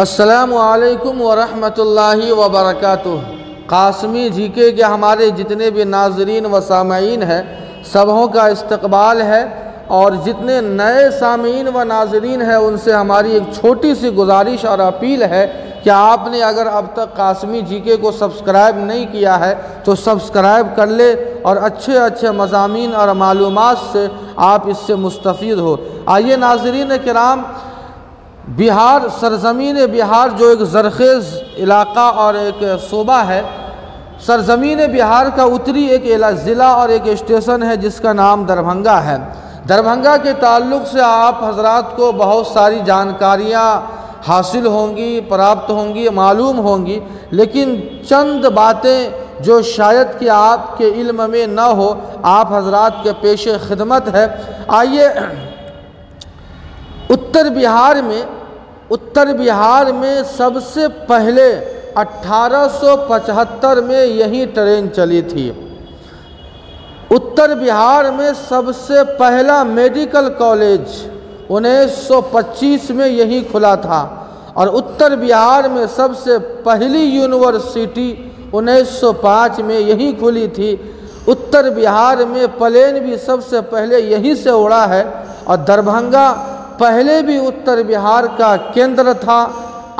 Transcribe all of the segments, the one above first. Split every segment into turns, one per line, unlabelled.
अस्सलामु अलैकुम वरहमतुल्लाहि वबरकातुह। कासमी जीके के हमारे जितने भी नाज़रीन व सामीन हैं सबों का इस्तकबाल है, और जितने नए सामीन व नाज़रीन हैं उनसे हमारी एक छोटी सी गुजारिश और अपील है कि आपने अगर अब तक कासमी जीके को सब्सक्राइब नहीं किया है तो सब्सक्राइब कर ले और अच्छे अच्छे मज़ामीन और मालूमात से आप इससे मुस्तफ़ीद हो। आइए नाज़रीन किराम, बिहार, सरज़मीन बिहार जो एक ज़रख़ेज़ इलाक़ा और एक सूबा है, सरज़मीन बिहार का उत्तरी एक ज़िला और एक स्टेशन है जिसका नाम दरभंगा है। दरभंगा के ताल्लुक़ से आप हज़रात को बहुत सारी जानकारियाँ हासिल होंगी, प्राप्त होंगी, मालूम होंगी, लेकिन चंद बातें जो शायद कि आपके इल्म में न हो, आप हज़रात के पेश खिदमत है। आइए, उत्तर बिहार में सबसे पहले 1875 में यही ट्रेन चली थी। उत्तर बिहार में सबसे पहला मेडिकल कॉलेज 1925 में यही खुला था, और उत्तर बिहार में सबसे पहली यूनिवर्सिटी 1905 में यही खुली थी। उत्तर बिहार में प्लेन भी सबसे पहले यहीं से उड़ा है, और दरभंगा पहले भी उत्तर बिहार का केंद्र था,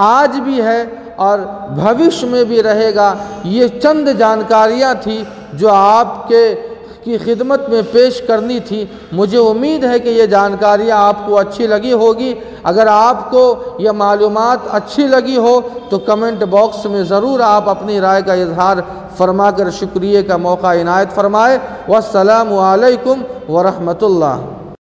आज भी है और भविष्य में भी रहेगा। ये चंद जानकारियाँ थी जो आपके की खिदमत में पेश करनी थी। मुझे उम्मीद है कि ये जानकारियाँ आपको अच्छी लगी होगी। अगर आपको ये मालूमात अच्छी लगी हो तो कमेंट बॉक्स में ज़रूर आप अपनी राय का इजहार फरमा कर शुक्रिया का मौका इनायत फरमाए। वस्सलामु अलैकुम वरहमतुल्लाह।